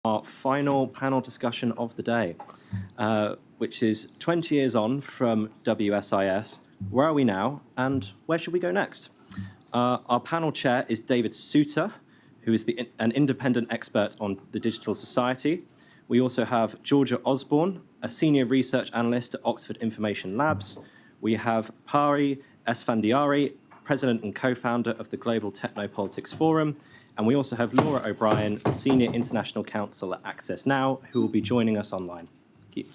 Our final panel discussion of the day, which is 20 years on from WSIS. Where are we now, and where should we go next? Our panel chair is David Souter, who is an independent expert on the digital society. We also have Georgia Osborne, a senior research analyst at Oxford Information Labs. We have Pari Esfandiari, president and co-founder of the Global Technopolitics Forum. And we also have Laura O'Brien, Senior International Counsel at Access Now, who will be joining us online. Thank you.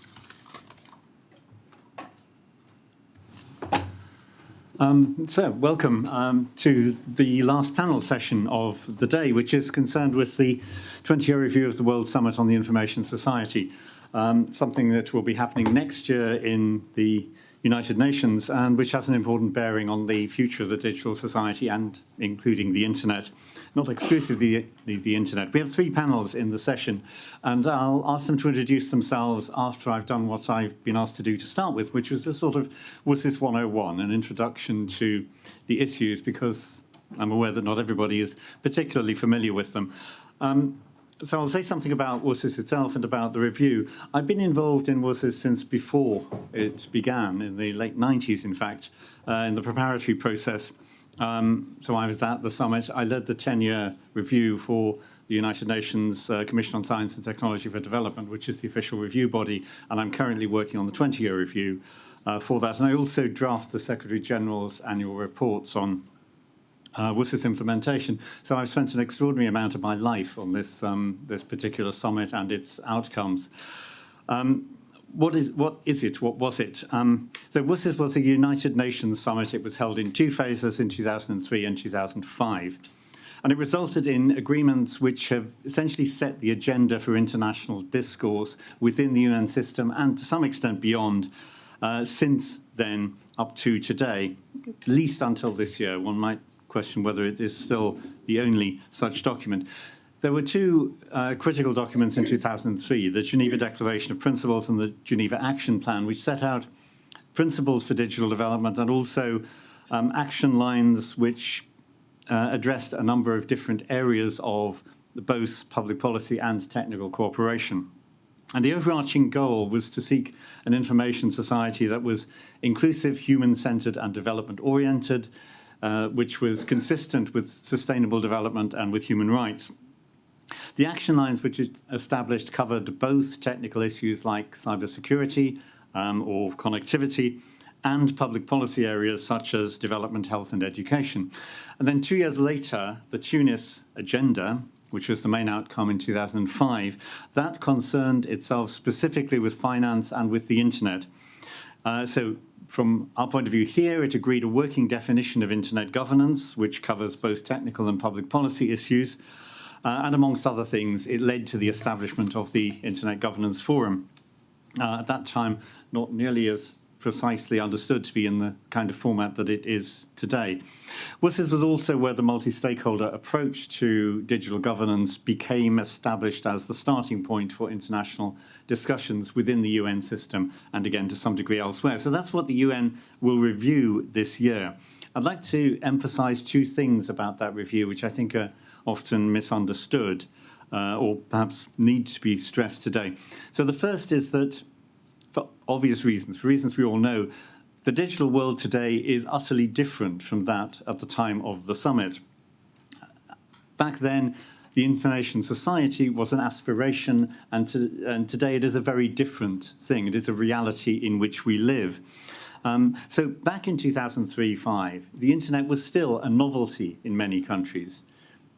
So welcome to the last panel session of the day, which is concerned with the 20-year review of the World Summit on the Information Society, something that will be happening next year in the United Nations, and which has an important bearing on the future of the digital society and including the internet, not exclusively the internet. We have 3 panels in the session, and I'll ask them to introduce themselves after I've done what I've been asked to do to start with, which was a sort of WSIS 101, an introduction to the issues, because I'm aware that not everybody is particularly familiar with them. So I'll say something about WSIS itself and about the review. I've been involved in WSIS since before it began, in the late 90s, in fact, in the preparatory process. So I was at the summit. I led the 10-year review for the United Nations Commission on Science and Technology for Development, which is the official review body, and I'm currently working on the 20-year review for that. And I also draft the Secretary General's annual reports on WSIS implementation. So I've spent an extraordinary amount of my life on this particular summit and its outcomes. What is it? What was it? So WSIS was a United Nations summit. It was held in 2 phases in 2003 and 2005. And it resulted in agreements which have essentially set the agenda for international discourse within the UN system and to some extent beyond since then up to today, at least until this year. One might question whether it is still the only such document. There were 2 critical documents in 2003, the Geneva Declaration of Principles and the Geneva Action Plan, which set out principles for digital development and also action lines which addressed a number of different areas of both public policy and technical cooperation. And the overarching goal was to seek an information society that was inclusive, human-centered and development-oriented, which was consistent with sustainable development and with human rights. The action lines which it established covered both technical issues like cybersecurity or connectivity and public policy areas such as development, health and education. And then 2 years later, the Tunis Agenda, which was the main outcome in 2005, that concerned itself specifically with finance and with the internet. So from our point of view here, it agreed a working definition of internet governance, which covers both technical and public policy issues. And amongst other things, it led to the establishment of the Internet Governance Forum. At that time, not nearly as precisely understood to be in the kind of format that it is today. WSIS was also where the multi-stakeholder approach to digital governance became established as the starting point for international discussions within the UN system and again to some degree elsewhere. So that's what the UN will review this year. I'd like to emphasize 2 things about that review which I think are often misunderstood or perhaps need to be stressed today. So the first is that for obvious reasons, for reasons we all know, the digital world today is utterly different from that at the time of the summit. Back then, the information society was an aspiration, and today it is a very different thing. It is a reality in which we live. So back in 2003-05, the internet was still a novelty in many countries.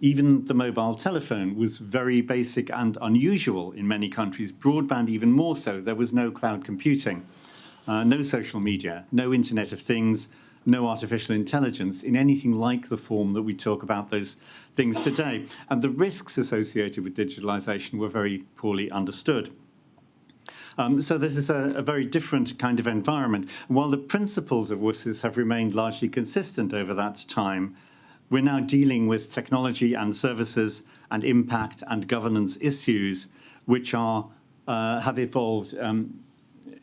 Even the mobile telephone was very basic and unusual in many countries, broadband even more so. There was no cloud computing, no social media, no Internet of Things, no artificial intelligence in anything like the form that we talk about those things today. And the risks associated with digitalization were very poorly understood. So this is a very different kind of environment. While the principles of WSIS have remained largely consistent over that time, we're now dealing with technology and services and impact and governance issues which have evolved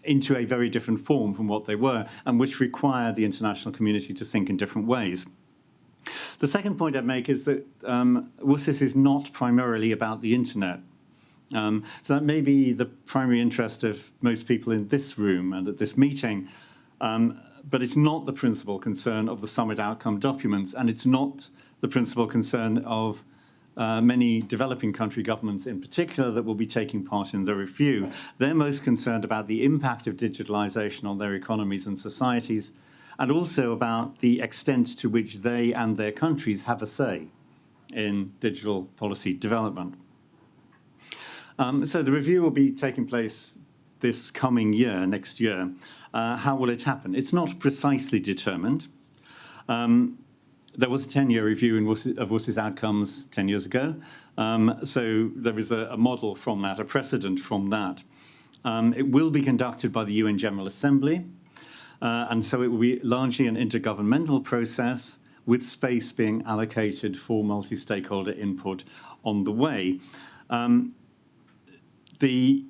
into a very different form from what they were and which require the international community to think in different ways. The second point I'd make is that WSIS is not primarily about the internet. So that may be the primary interest of most people in this room and at this meeting, but it's not the principal concern of the summit outcome documents, and it's not the principal concern of many developing country governments in particular that will be taking part in the review. They're most concerned about the impact of digitalization on their economies and societies, and also about the extent to which they and their countries have a say in digital policy development. So the review will be taking place this coming year, next year. How will it happen? It's not precisely determined. There was a 10-year review of WSIS outcomes 10 years ago. So there is a model from that, a precedent from that. It will be conducted by the UN General Assembly. And so it will be largely an intergovernmental process with space being allocated for multi-stakeholder input on the way. The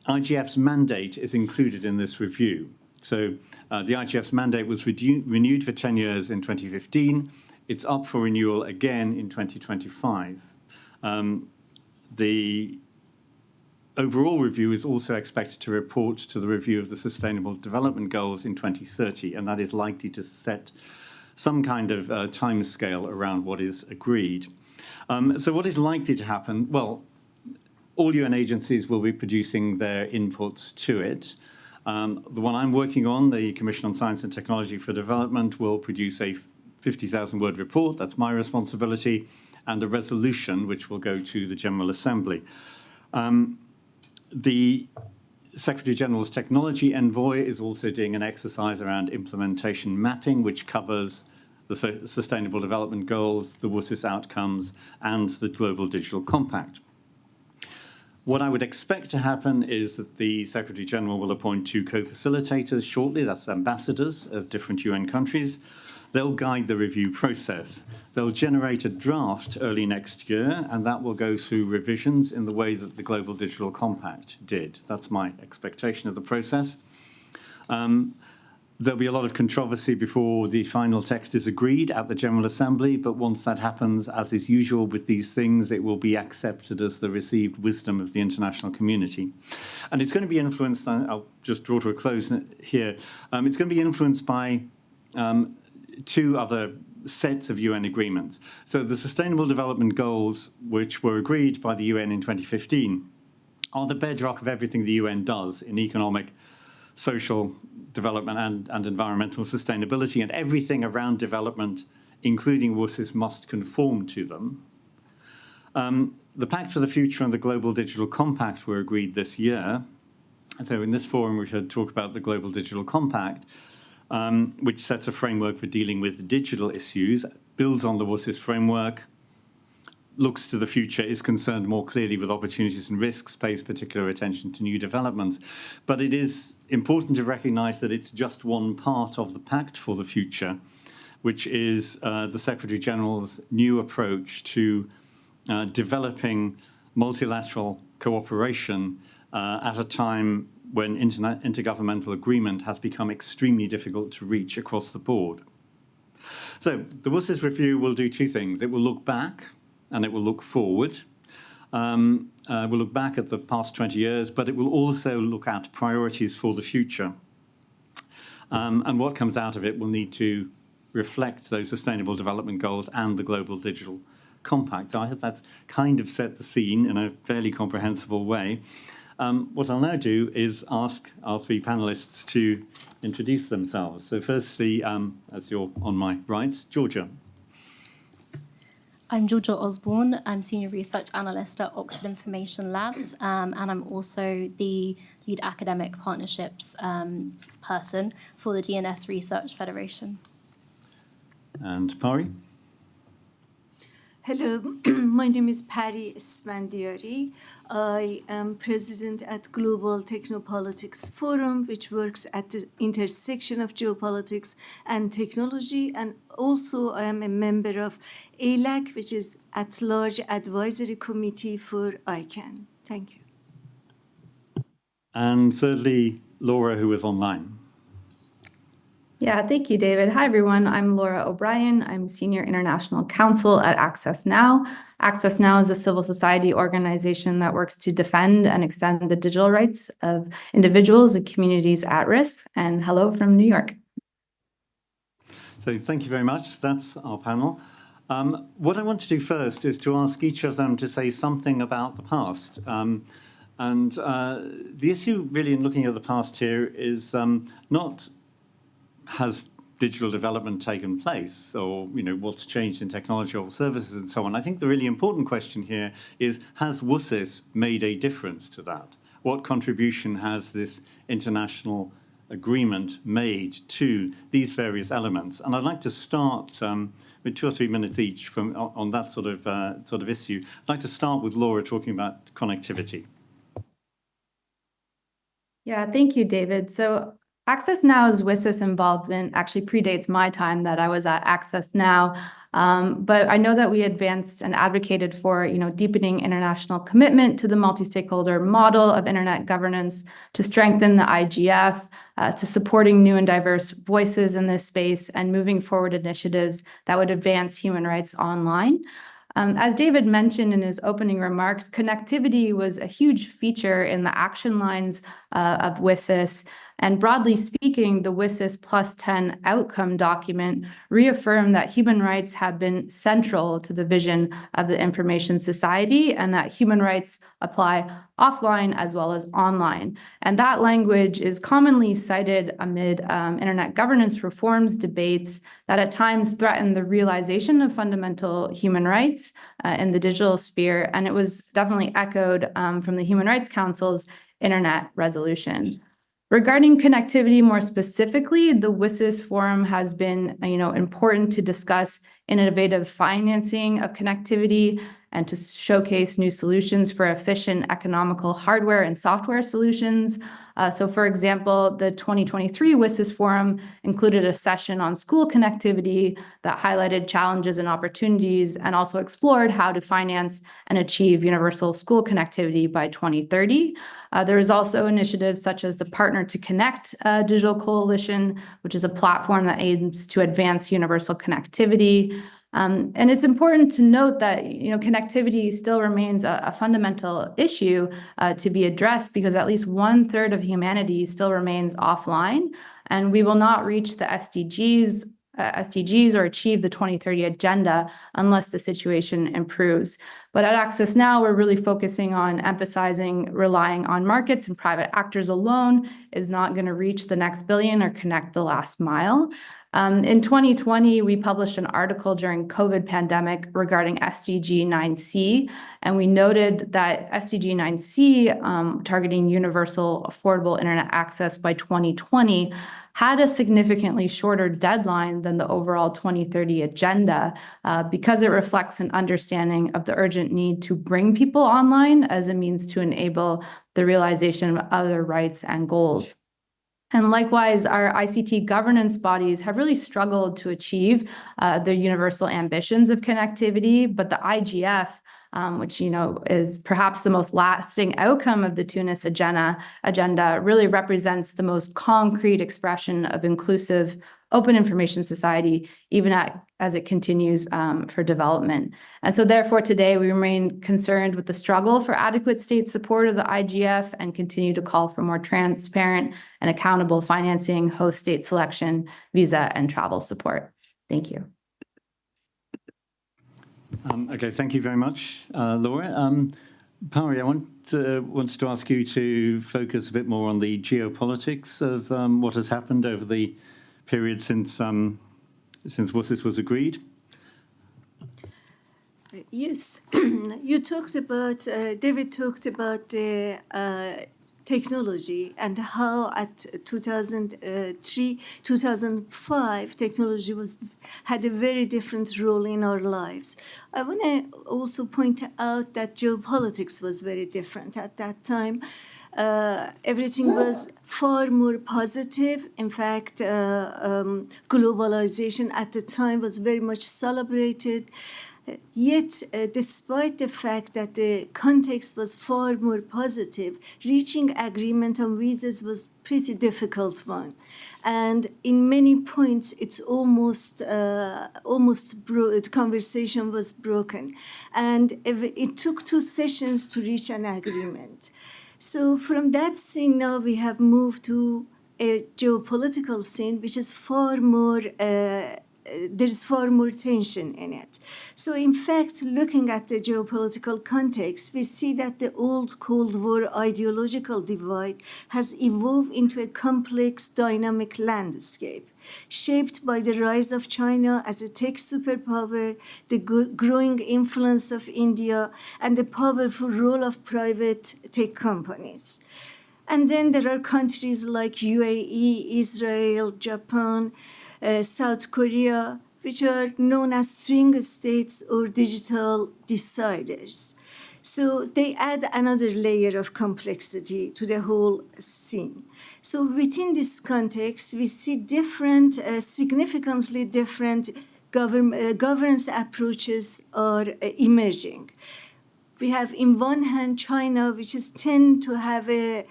IGF's mandate is included in this review. So the IGF's mandate was renewed for 10 years in 2015. It's up for renewal again in 2025. The overall review is also expected to report to the review of the Sustainable Development Goals in 2030, and that is likely to set some kind of timescale around what is agreed. So what is likely to happen? Well, all UN agencies will be producing their inputs to it. The one I'm working on, the Commission on Science and Technology for Development, will produce a 50,000-word report. That's my responsibility, and a resolution which will go to the General Assembly. The Secretary General's Technology Envoy is also doing an exercise around implementation mapping, which covers the Sustainable Development Goals, the WSIS outcomes, and the Global Digital Compact. What I would expect to happen is that the Secretary General will appoint 2 co-facilitators shortly, that's ambassadors of different UN countries. They'll guide the review process. They'll generate a draft early next year, and that will go through revisions in the way that the Global Digital Compact did. That's my expectation of the process. There'll be a lot of controversy before the final text is agreed at the General Assembly, but once that happens, as is usual with these things, it will be accepted as the received wisdom of the international community. And it's going to be influenced, I'll just draw to a close here, it's going to be influenced by 2 other sets of UN agreements. So the Sustainable Development Goals, which were agreed by the UN in 2015, are the bedrock of everything the UN does in economic, social development and environmental sustainability, and everything around development, including WSIS, must conform to them. The Pact for the Future and the Global Digital Compact were agreed this year. And so in this forum, we should talk about the Global Digital Compact, which sets a framework for dealing with digital issues, builds on the WSIS framework, looks to the future, is concerned more clearly with opportunities and risks, pays particular attention to new developments. But it is important to recognize that it's just one part of the Pact for the Future, which is the Secretary General's new approach to developing multilateral cooperation at a time when intergovernmental agreement has become extremely difficult to reach across the board. So the WSIS review will do 2 things. It will look back and it will look forward. We'll look back at the past 20 years, but it will also look at priorities for the future. And what comes out of it will need to reflect those Sustainable Development Goals and the Global Digital Compact. So I hope that's kind of set the scene in a fairly comprehensible way. What I'll now do is ask our 3 panelists to introduce themselves. So firstly, as you're on my right, Georgia. I'm Georgia Osborne. I'm Senior Research Analyst at Oxford Information Labs, and I'm also the Lead Academic Partnerships person for the DNS Research Federation. And Pari? Hello, my name is Pari Svandiari. I am president at Global Technopolitics Forum, which works at the intersection of geopolitics and technology. And also I am a member of ALAC, which is at-large advisory committee for ICANN. Thank you. And thirdly, Laura, who is online. Yeah, thank you, David. Hi, everyone. I'm Laura O'Brien. I'm Senior International Counsel at Access Now. Access Now is a civil society organization that works to defend and extend the digital rights of individuals and communities at risk. And hello from New York. So thank you very much. That's our panel. What I want to do first is to ask each of them to say something about the past. The issue really in looking at the past here is not has digital development taken place, or what's changed in technology or services and so on. I think the really important question here is, has WSIS made a difference to that? What contribution has this international agreement made to these various elements? And I'd like to start with 2 or 3 minutes each on that sort of issue. I'd like to start with Laura talking about connectivity. Yeah, thank you, David. So Access Now's WSIS involvement actually predates my time that I was at Access Now. But I know that we advanced and advocated for, deepening international commitment to the multi-stakeholder model of internet governance, to strengthen the IGF, to supporting new and diverse voices in this space, and moving forward initiatives that would advance human rights online. As David mentioned in his opening remarks, connectivity was a huge feature in the action lines of WSIS. And broadly speaking, the WSIS Plus 10 outcome document reaffirmed that human rights have been central to the vision of the information society, and that human rights apply offline as well as online. And that language is commonly cited amid internet governance reforms debates that at times threaten the realization of fundamental human rights in the digital sphere. And it was definitely echoed from the Human Rights Council's Internet Resolution. Regarding connectivity more specifically, the WSIS Forum has been, important to discuss innovative financing of connectivity and to showcase new solutions for efficient economical hardware and software solutions. So for example, the 2023 WSIS Forum included a session on school connectivity that highlighted challenges and opportunities, and also explored how to finance and achieve universal school connectivity by 2030. There is also initiatives such as the Partner to Connect Digital Coalition, which is a platform that aims to advance universal connectivity. And it's important to note that connectivity still remains a fundamental issue to be addressed, because at least 1/3 of humanity still remains offline, and we will not reach the SDGs or achieve the 2030 agenda unless the situation improves. But at Access Now, we're really focusing on emphasizing relying on markets and private actors alone is not going to reach the next billion or connect the last mile. In 2020, we published an article during COVID pandemic regarding SDG 9C, and we noted that SDG 9C, targeting universal affordable internet access by 2020, had a significantly shorter deadline than the overall 2030 agenda because it reflects an understanding of the urgent need to bring people online as a means to enable the realization of other rights and goals. And likewise, our ICT governance bodies have really struggled to achieve the universal ambitions of connectivity, but the IGF, which is perhaps the most lasting outcome of the Tunis agenda, really represents the most concrete expression of inclusive, open information society, even as it continues for development. And so therefore today we remain concerned with the struggle for adequate state support of the IGF and continue to call for more transparent and accountable financing, host state selection, visa and travel support. Thank you. Okay, thank you very much, Laura. Pari, I wanted to ask you to focus a bit more on the geopolitics of what has happened over the period since WSIS was agreed. Yes, you talked about, David talked about the technology and how at 2003, 2005, technology had a very different role in our lives. I want to also point out that geopolitics was very different at that time. Everything was far more positive. In fact, globalization at the time was very much celebrated. Yet, despite the fact that the context was far more positive, reaching agreement on visas was pretty difficult one. And in many points, it's the conversation was broken. And it took 2 sessions to reach an agreement. So from that scene now, we have moved to a geopolitical scene, which is far more there's far more tension in it. So in fact, looking at the geopolitical context, we see that the old Cold War ideological divide has evolved into a complex, dynamic landscape, shaped by the rise of China as a tech superpower, the growing influence of India, and the powerful role of private tech companies. And then there are countries like UAE, Israel, Japan, South Korea, which are known as swing states or digital deciders. So they add another layer of complexity to the whole scene. So within this context, we see significantly different governance approaches are emerging. We have, in one hand, China, which tend to have a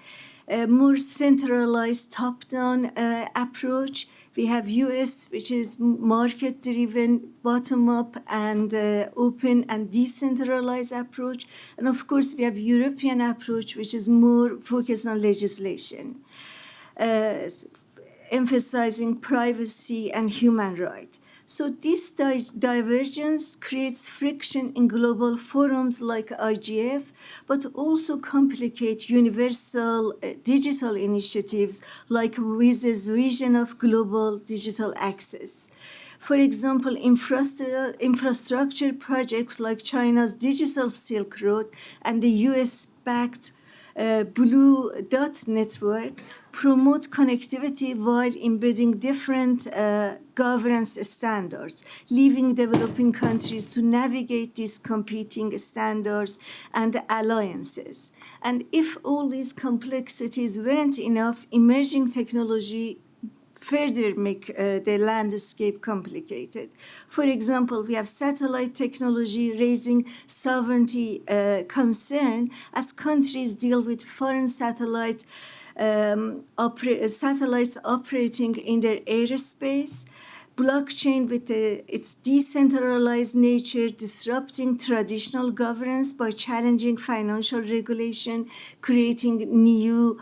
more centralized top-down approach. We have US, which is market-driven, bottom-up, and open and decentralized approach. And of course, we have European approach, which is more focused on legislation, emphasizing privacy and human rights. So this divergence creates friction in global forums like IGF, but also complicates universal digital initiatives like WSIS vision of global digital access. For example, infrastructure projects like China's Digital Silk Road and the US-backed Blue Dot Network promote connectivity while embedding different governance standards, leaving developing countries to navigate these competing standards and alliances. And if all these complexities weren't enough, emerging technology further make the landscape complicated. For example, we have satellite technology raising sovereignty concern as countries deal with foreign satellites operating in their airspace. Blockchain, with its decentralized nature, disrupting traditional governance by challenging financial regulation, creating new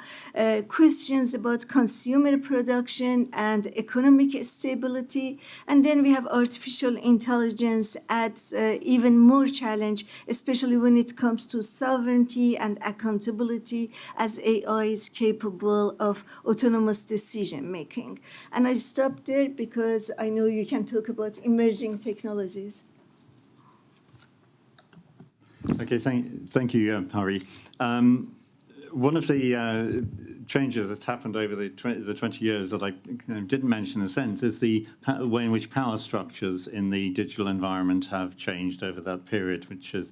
questions about consumer production and economic stability. And then we have artificial intelligence adds even more challenge, especially when it comes to sovereignty and accountability, as AI is capable of autonomous decision making. And I stop there because I know you can talk about emerging technologies. Okay, thank you, Hari. One of the changes that's happened over the 20 years that I didn't mention in a sense is the way in which power structures in the digital environment have changed over that period, which has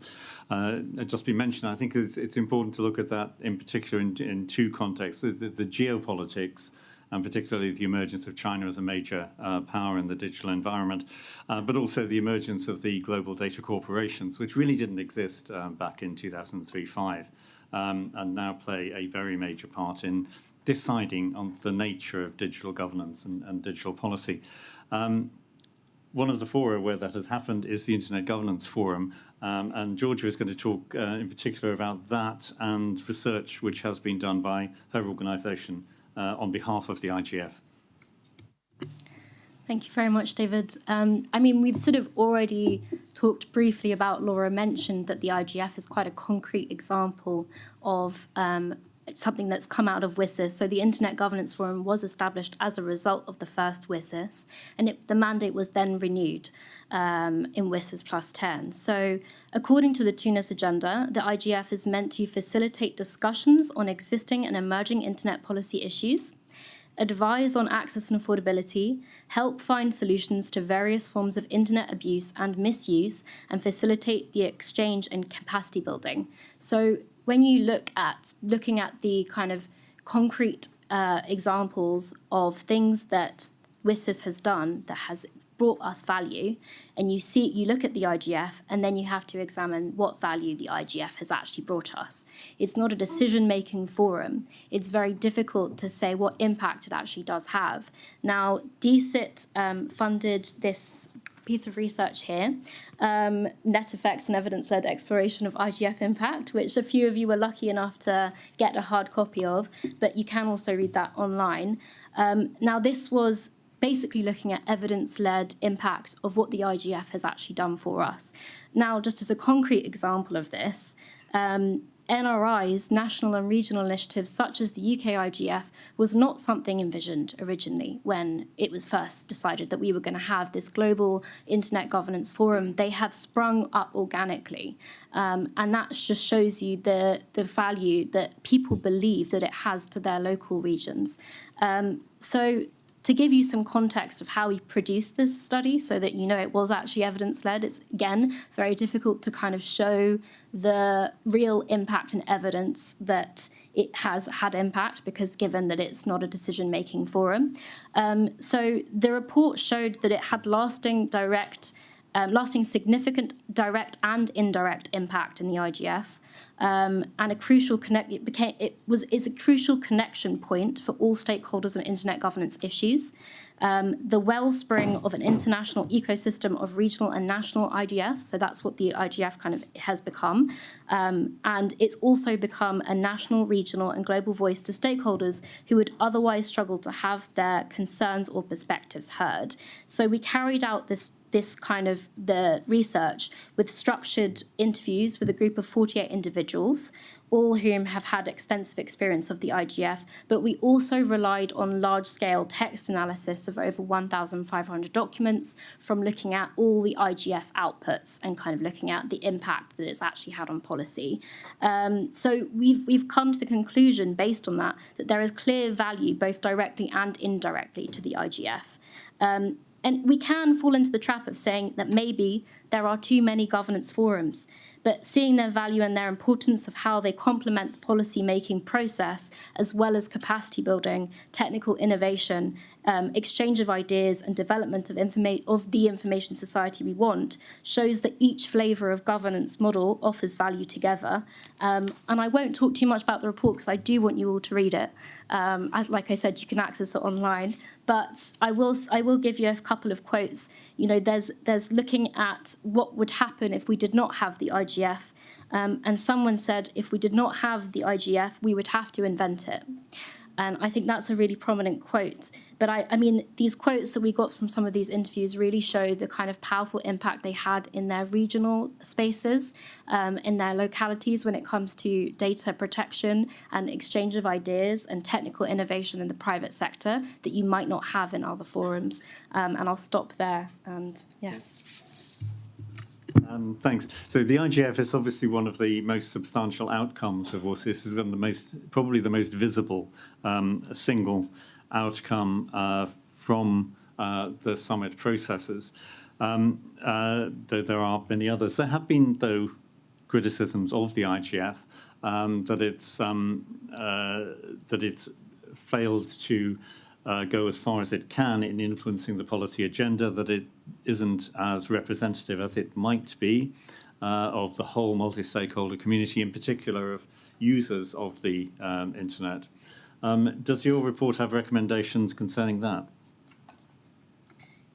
just been mentioned. I think it's important to look at that in particular in 2 contexts, the geopolitics, and particularly the emergence of China as a major power in the digital environment, but also the emergence of the global data corporations, which really didn't exist back in 2003-05, and now play a very major part in deciding on the nature of digital governance and digital policy. One of the fora where that has happened is the Internet Governance Forum, and Georgia is going to talk in particular about that and research which has been done by her organisation on behalf of the IGF. Thank you very much, David. I mean, we've sort of already talked briefly about, Laura mentioned that the IGF is quite a concrete example of something that's come out of WSIS. So the Internet Governance Forum was established as a result of the first WSIS, and the mandate was then renewed in WSIS Plus 10. So according to the Tunis Agenda, the IGF is meant to facilitate discussions on existing and emerging internet policy issues, advise on access and affordability, help find solutions to various forms of internet abuse and misuse, and facilitate the exchange and capacity building. So when you looking at the kind of concrete examples of things that WSIS has done that has brought us value, and you look at the IGF, and then you have to examine what value the IGF has actually brought us. It's not a decision-making forum. It's very difficult to say what impact it actually does have. Now, DCIT funded this piece of research here, net effects and evidence-led exploration of IGF impact, which a few of you were lucky enough to get a hard copy of, but you can also read that online. Now, this was basically looking at evidence-led impact of what the IGF has actually done for us. Now, just as a concrete example of this, NRI's national and regional initiatives such as the UK IGF was not something envisioned originally when it was first decided that we were going to have this global internet governance forum. They have sprung up organically, and that just shows you the value that people believe that it has to their local regions. So to give you some context of how we produced this study so that you know it was actually evidence-led, it's, again, very difficult to kind of show the real impact and evidence that it has had impact because given that it's not a decision-making forum. So the report showed that it had lasting significant direct and indirect impact in the IGF. And a crucial is a crucial connection point for all stakeholders on internet governance issues. The wellspring of an international ecosystem of regional and national IGFs, so that's what the IGF kind of has become. And it's also become a national, regional and global voice to stakeholders who would otherwise struggle to have their concerns or perspectives heard. So we carried out this kind of the research with structured interviews with a group of 48 individuals, all whom have had extensive experience of the IGF, but we also relied on large-scale text analysis of over 1,500 documents from looking at all the IGF outputs and kind of looking at the impact that it's actually had on policy. So we've come to the conclusion, based on that there is clear value, both directly and indirectly, to the IGF. And we can fall into the trap of saying that maybe there are too many governance forums, but seeing their value and their importance of how they complement the policy-making process, as well as capacity building, technical innovation, exchange of ideas and development of the information society we want, shows that each flavour of governance model offers value together. And I won't talk too much about the report because I do want you all to read it. Like I said, you can access it online. But I will give you a couple of quotes. You know, there's looking at what would happen if we did not have the IGF. And someone said, if we did not have the IGF, we would have to invent it. And I think that's a really prominent quote. But I mean, these quotes that we got from some of these interviews really show the kind of powerful impact they had in their regional spaces, in their localities when it comes to data protection and exchange of ideas and technical innovation in the private sector that you might not have in other forums. And I'll stop there. And yes. Thanks. So the IGF is obviously one of the most substantial outcomes of WSIS. This is one of probably the most visible single outcome from the summit processes. Though there are many others. There have been, though, criticisms of the IGF that it's failed to go as far as it can in influencing the policy agenda, that it isn't as representative as it might be of the whole multi-stakeholder community, in particular of users of the internet. Does your report have recommendations concerning that?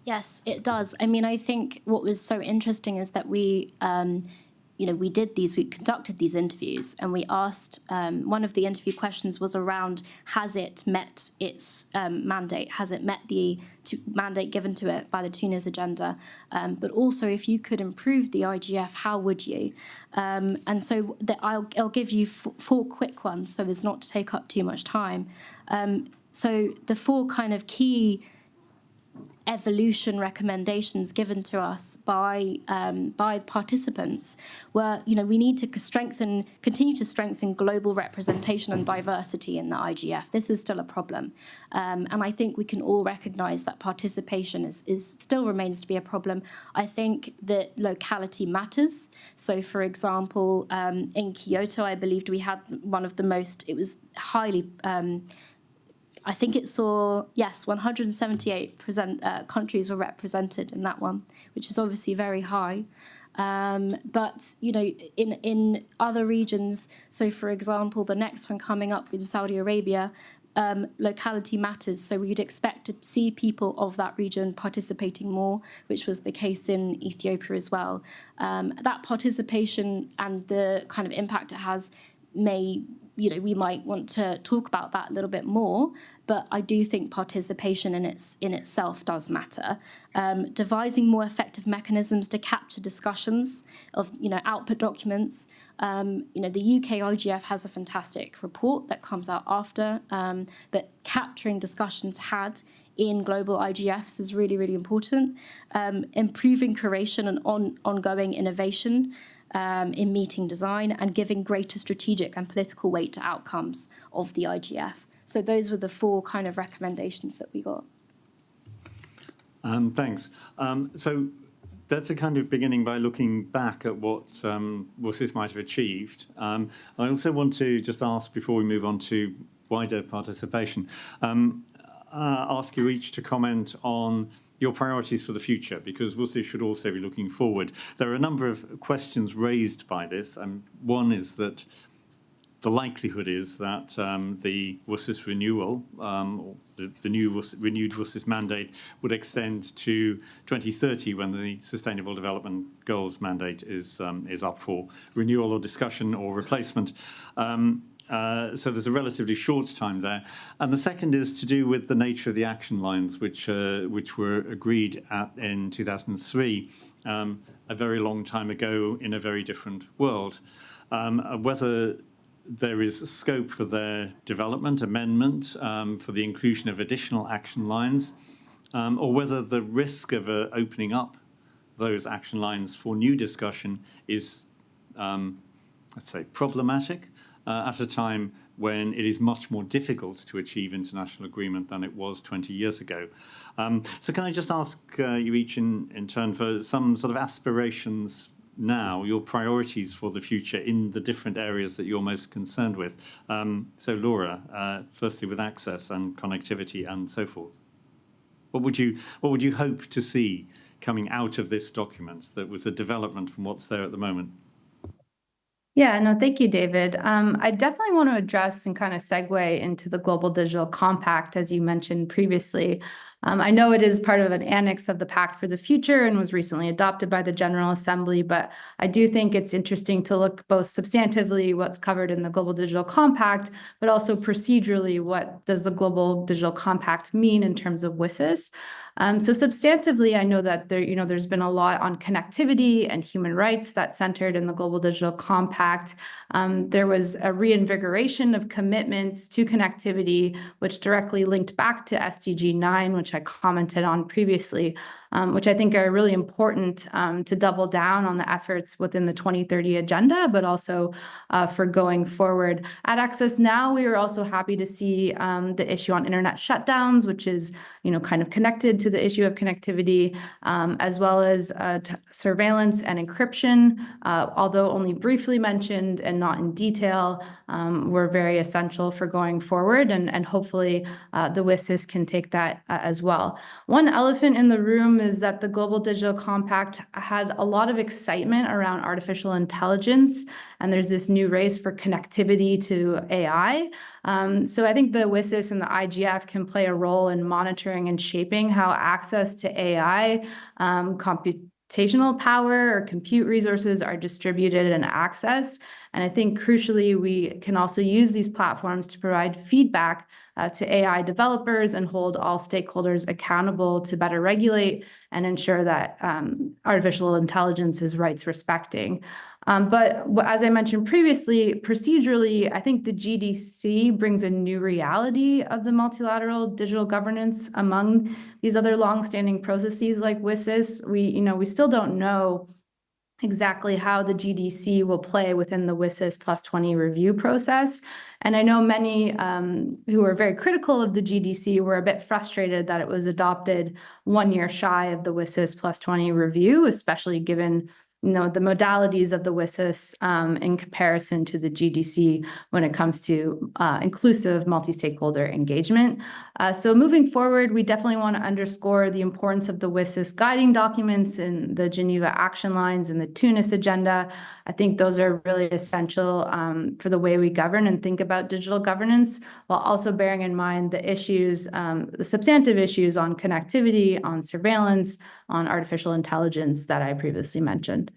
Yes, it does. I mean, I think what was so interesting is that we conducted these interviews, and we asked, one of the interview questions was around, has it met its mandate? Has it met the mandate given to it by the Tunis agenda? But also, if you could improve the IGF, how would you? And so I'll give you four quick ones so as not to take up too much time. So the four kind of key evolution recommendations given to us by participants were, we need to continue to strengthen global representation and diversity in the IGF. This is still a problem. And I think we can all recognise that participation is still remains to be a problem. I think that locality matters. So, for example, in Kyoto, I believed we had one of the most, it was highly I think it saw, yes, 178 countries were represented in that one, which is obviously very high. But, you know, in other regions, so for example, the next one coming up in Saudi Arabia, locality matters. So we'd expect to see people of that region participating more, which was the case in Ethiopia as well. That participation and the kind of impact it has may, you know, we might want to talk about that a little bit more, but I do think participation in itself does matter. Devising more effective mechanisms to capture discussions of, you know, output documents. You know, the UK IGF has a fantastic report that comes out after, but capturing discussions had in global IGFs is really, really important. Improving curation and ongoing innovation in meeting design, and giving greater strategic and political weight to outcomes of the IGF. So those were the 4 kind of recommendations that we got. Thanks. So that's a kind of beginning by looking back at what WSIS might have achieved. I also want to just ask, before we move on to wider participation, ask you each to comment on your priorities for the future, because WSIS should also be looking forward. There are a number of questions raised by this. One is that the likelihood is that the WSIS renewal, or the new renewed WSIS mandate, would extend to 2030, when the Sustainable Development Goals mandate is up for renewal or discussion or replacement. So there's a relatively short time there. And the second is to do with the nature of the action lines, which were agreed in 2003, a very long time ago in a very different world. Whether there is scope for their development, amendment, for the inclusion of additional action lines, or whether the risk of opening up those action lines for new discussion is, let's say, problematic, at a time when it is much more difficult to achieve international agreement than it was 20 years ago. So can I just ask you each in turn for some sort of aspirations now, your priorities for the future in the different areas that you're most concerned with? So Laura, firstly with access and connectivity and so forth. What would you hope to see coming out of this document that was a development from what's there at the moment? Yeah, no, thank you, David. I definitely want to address and kind of segue into the Global Digital Compact, as you mentioned previously. I know it is part of an annex of the Pact for the Future and was recently adopted by the General Assembly, but I do think it's interesting to look both substantively what's covered in the Global Digital Compact, but also procedurally, what does the Global Digital Compact mean in terms of WSIS? So substantively, I know that there's been a lot on connectivity and human rights that centered in the Global Digital Compact. There was a reinvigoration of commitments to connectivity, which directly linked back to SDG 9, which I commented on previously, which I think are really important to double down on the efforts within the 2030 agenda, but also for going forward. At Access Now, we were also happy to see the issue on internet shutdowns, which is kind of connected to the issue of connectivity, as well as surveillance and encryption, although only briefly mentioned and not in detail, were very essential for going forward, and hopefully the WSIS can take that as well. One elephant in the room is that the Global Digital Compact had a lot of excitement around artificial intelligence, and there's this new race for connectivity to AI. So I think the WSIS and the IGF can play a role in monitoring and shaping how access to AI, computational power or compute resources are distributed and accessed. And I think crucially, we can also use these platforms to provide feedback to AI developers and hold all stakeholders accountable to better regulate and ensure that artificial intelligence is rights respecting. But as I mentioned previously, procedurally, I think the GDC brings a new reality of the multilateral digital governance among these other longstanding processes like WSIS. We still don't know exactly how the GDC will play within the WSIS plus 20 review process. And I know many who are very critical of the GDC were a bit frustrated that it was adopted 1 year shy of the WSIS plus 20 review, especially given the modalities of the WSIS in comparison to the GDC when it comes to inclusive multi-stakeholder engagement. So moving forward, we definitely want to underscore the importance of the WSIS guiding documents and the Geneva action lines and the Tunis agenda. I think those are really essential for the way we govern and think about digital governance, while also bearing in mind the issues, the substantive issues on connectivity, on surveillance, on artificial intelligence that I previously mentioned.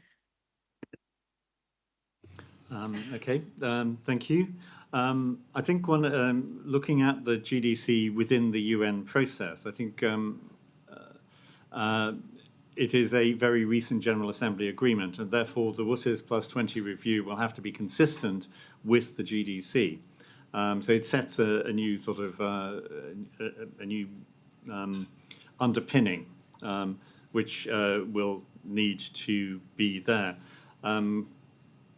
Thank you. I think looking at the GDC within the UN process, I think it is a very recent General Assembly agreement, and therefore the WSIS plus 20 review will have to be consistent with the GDC. So it sets a new sort of a new underpinning, which will need to be there.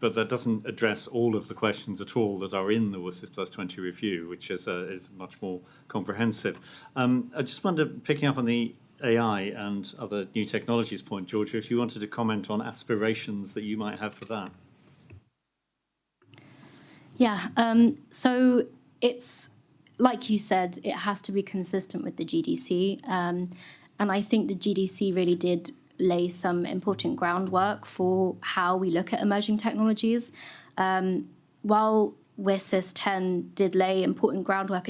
But that doesn't address all of the questions at all that are in the WSIS plus 20 review, which is much more comprehensive. I just wonder, picking up on the AI and other new technologies point, Georgia, if you wanted to comment on aspirations that you might have for that. Yeah, so it's, like you said, it has to be consistent with the GDC. And I think the GDC really did lay some important groundwork for how we look at emerging technologies. While WSIS 10 did lay important groundwork,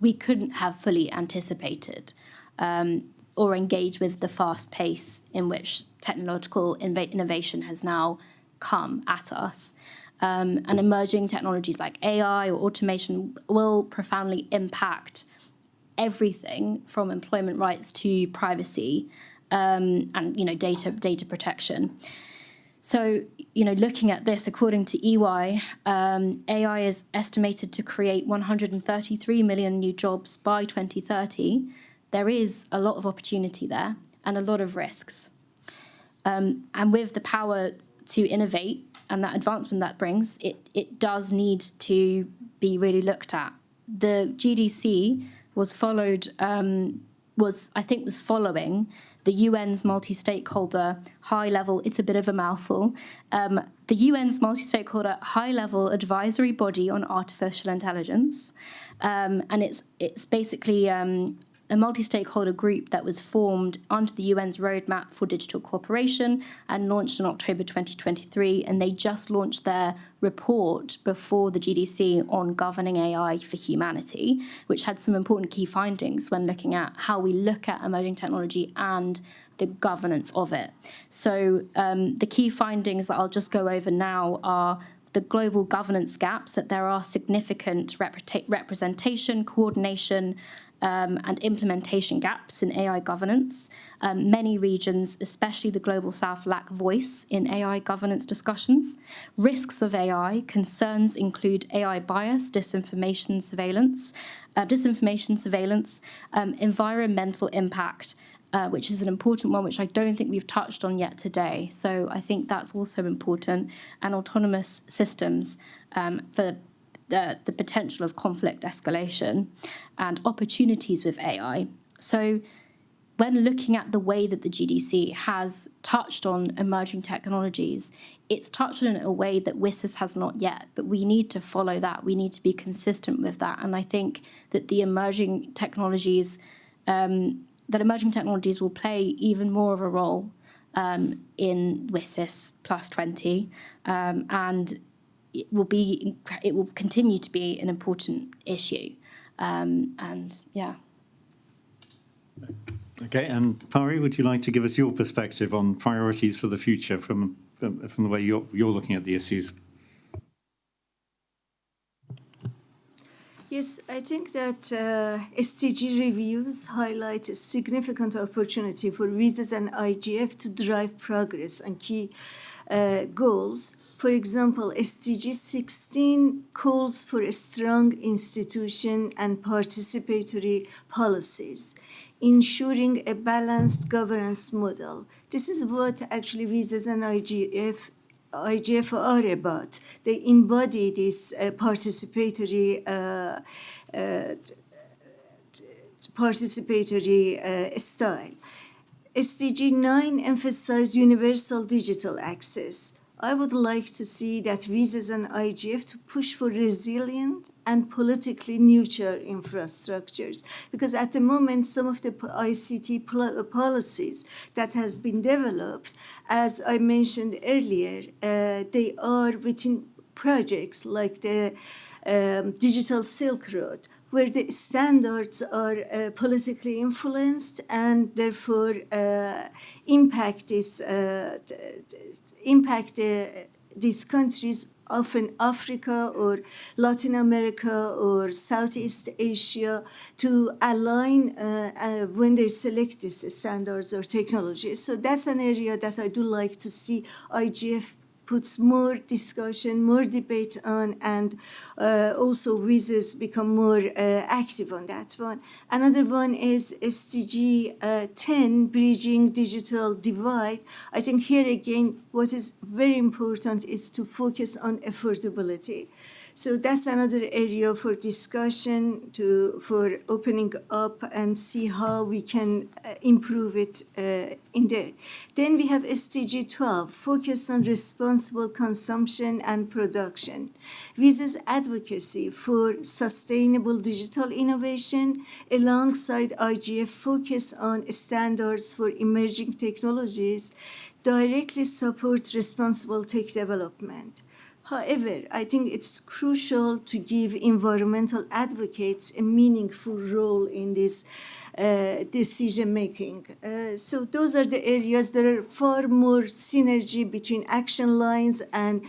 we couldn't have fully anticipated or engaged with the fast pace in which technological innovation has now come at us. And emerging technologies like AI or automation will profoundly impact everything from employment rights to privacy and data protection. So looking at this, according to EY, AI is estimated to create 133 million new jobs by 2030. There is a lot of opportunity there and a lot of risks. And with the power to innovate and that advancement that brings, it does need to be really looked at. The GDC was following the UN's multi-stakeholder high-level, it's a bit of a mouthful, the UN's multi-stakeholder high-level advisory body on artificial intelligence. And it's basically a multi-stakeholder group that was formed under the UN's roadmap for digital cooperation and launched in October 2023. And they just launched their report before the GDC on governing AI for humanity, which had some important key findings when looking at how we look at emerging technology and the governance of it. So the key findings that I'll just go over now are the global governance gaps, that there are significant representation, coordination, and implementation gaps in AI governance. Many regions, especially the Global South, lack voice in AI governance discussions. Risks of AI concerns include AI bias, disinformation surveillance, environmental impact, which is an important one, which I don't think we've touched on yet today. So I think that's also important, and autonomous systems for the potential of conflict escalation and opportunities with AI. So when looking at the way that the GDC has touched on emerging technologies, it's touched on it in a way that WSIS has not yet, but we need to follow that. We need to be consistent with that. And I think that the emerging technologies, will play even more of a role in WSIS plus 20, and it will continue to be an important issue. Okay, and Pari, would you like to give us your perspective on priorities for the future from the way you're looking at the issues? Yes, I think that SDG reviews highlight a significant opportunity for WSIS and IGF to drive progress on key goals. For example, SDG 16 calls for a strong institution and participatory policies, ensuring a balanced governance model. This is what actually WSIS and IGF are about. They embody this participatory style. SDG 9 emphasized universal digital access. I would like to see that WSIS and IGF to push for resilient and politically neutral infrastructures, because at the moment some of the ICT policies that has been developed, as I mentioned earlier, they are within projects like the Digital Silk Road, where the standards are politically influenced and therefore impact these countries, often Africa or Latin America or Southeast Asia, to align when they select these standards or technologies. So that's an area that I do like to see IGF puts more discussion, more debate on, and also WSIS become more active on that one. Another one is SDG 10, bridging digital divide. I think here again, what is very important is to focus on affordability. So that's another area for discussion, for opening up and see how we can improve it in there. Then we have SDG 12, focus on responsible consumption and production. WSIS advocacy for sustainable digital innovation alongside IGF focus on standards for emerging technologies directly support responsible tech development. However, I think it's crucial to give environmental advocates a meaningful role in this decision-making. So those are the areas. There are far more synergy between action lines and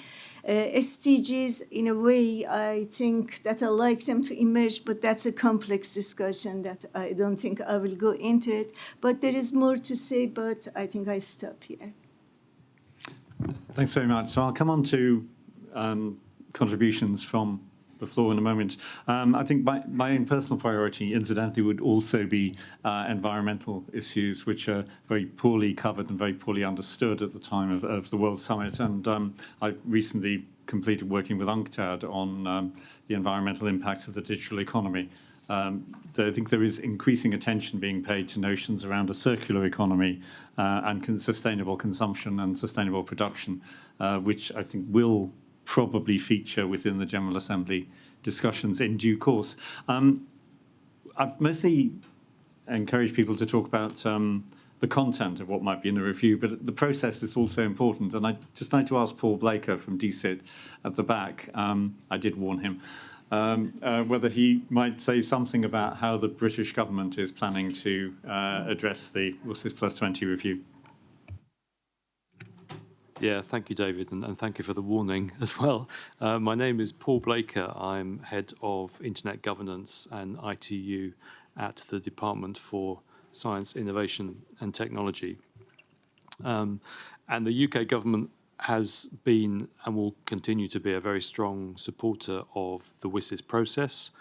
SDGs. In a way, I think that I like them to emerge, but that's a complex discussion that I don't think I will go into it. But there is more to say, but I think I stop here. Thanks very much. So I'll come on to contributions from the floor in a moment. I think my own personal priority, incidentally, would also be environmental issues, which are very poorly covered and very poorly understood at the time of the World Summit. And I recently completed working with UNCTAD on the environmental impacts of the digital economy. So I think there is increasing attention being paid to notions around a circular economy and sustainable consumption and sustainable production, which I think will probably feature within the General Assembly discussions in due course. I've mostly encouraged people to talk about the content of what might be in the review, but the process is also important. And I'd just like to ask Paul Blaker from DCIT at the back, I did warn him, whether he might say something about how the British government is planning to address the WSIS Plus 20 review. Yeah, thank you, David, and thank you for the warning as well. My name is Paul Blaker. I'm Head of Internet Governance and ITU at the Department for Science, Innovation and Technology. And the UK government has been and will continue to be a very strong supporter of the WSIS process.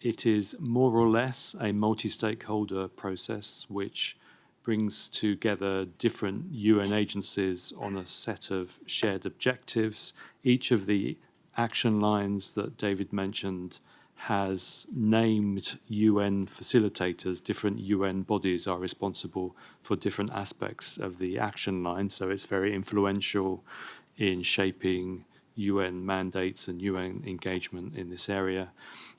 It is more or less a multi-stakeholder process which brings together different UN agencies on a set of shared objectives. Each of the action lines that David mentioned has named UN facilitators. Different UN bodies are responsible for different aspects of the action line, so it's very influential in shaping UN mandates and UN engagement in this area.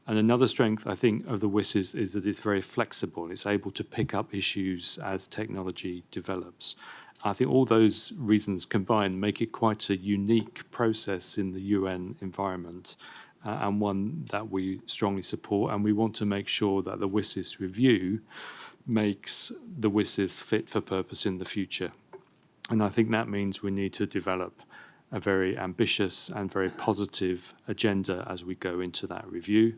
And another strength, I think, of the WSIS is that it's very flexible. It's able to pick up issues as technology develops. I think all those reasons combined make it quite a unique process in the UN environment, and one that we strongly support. And we want to make sure that the WSIS review makes the WSIS fit for purpose in the future. And I think that means we need to develop a very ambitious and very positive agenda as we go into that review.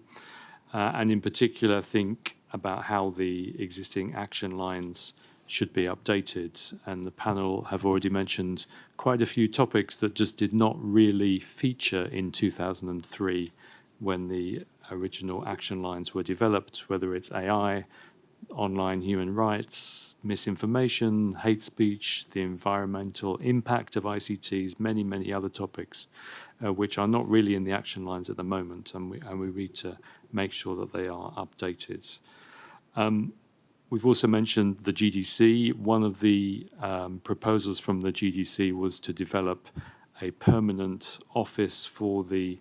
And in particular, think about how the existing action lines should be updated. And the panel have already mentioned quite a few topics that just did not really feature in 2003 when the original action lines were developed, whether it's AI, online human rights, misinformation, hate speech, the environmental impact of ICTs, many, many other topics, which are not really in the action lines at the moment, and we need to make sure that they are updated. We've also mentioned the GDC. One of the proposals from the GDC was to develop a permanent office for the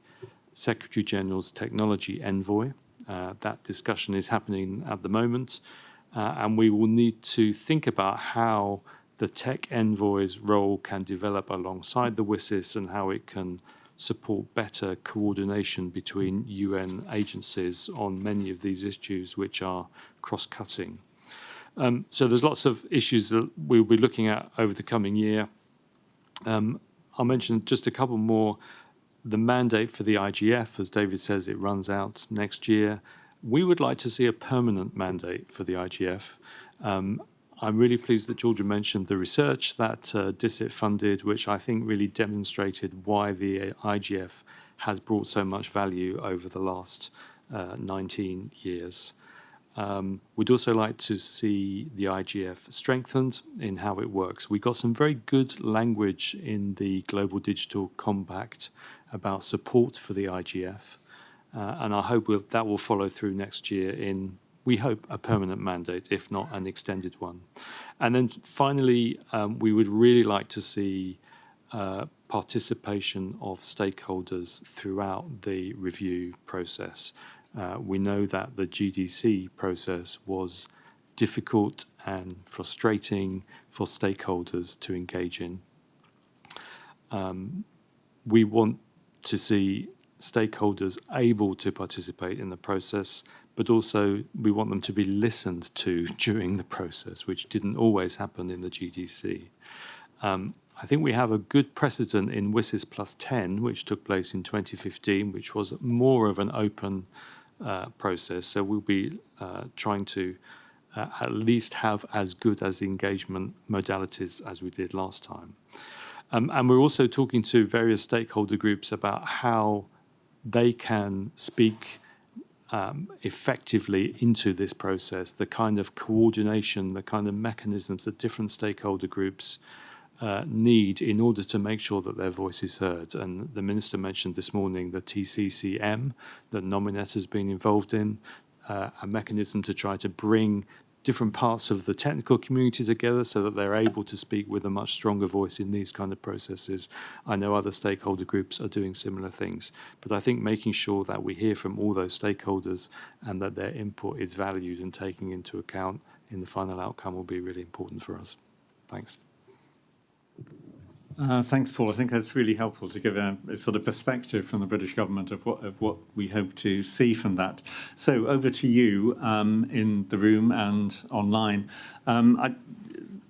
Secretary General's Technology Envoy. That discussion is happening at the moment, and we will need to think about how the Tech Envoy's role can develop alongside the WSIS and how it can support better coordination between UN agencies on many of these issues which are cross-cutting. So there's lots of issues that we'll be looking at over the coming year. I'll mention just a couple more. The mandate for the IGF, as David says, it runs out next year. We would like to see a permanent mandate for the IGF. I'm really pleased that Georgia mentioned the research that DISIT funded, which I think really demonstrated why the IGF has brought so much value over the last 19 years. We'd also like to see the IGF strengthened in how it works. We got some very good language in the Global Digital Compact about support for the IGF, and I hope that will follow through next year in, we hope, a permanent mandate, if not an extended one. And then finally, we would really like to see participation of stakeholders throughout the review process. We know that the GDC process was difficult and frustrating for stakeholders to engage in. We want to see stakeholders able to participate in the process, but also we want them to be listened to during the process, which didn't always happen in the GDC. I think we have a good precedent in WSIS Plus 10, which took place in 2015, which was more of an open process. So we'll be trying to at least have as good as engagement modalities as we did last time. And we're also talking to various stakeholder groups about how they can speak effectively into this process, the kind of coordination, the kind of mechanisms that different stakeholder groups need in order to make sure that their voice is heard. And the Minister mentioned this morning the TCCM that Nominet has been involved in, a mechanism to try to bring different parts of the technical community together so that they're able to speak with a much stronger voice in these kind of processes. I know other stakeholder groups are doing similar things, but I think making sure that we hear from all those stakeholders and that their input is valued and taken into account in the final outcome will be really important for us. Thanks. Thanks, Paul. I think that's really helpful to give a sort of perspective from the British government of what we hope to see from that. So over to you in the room and online. I'd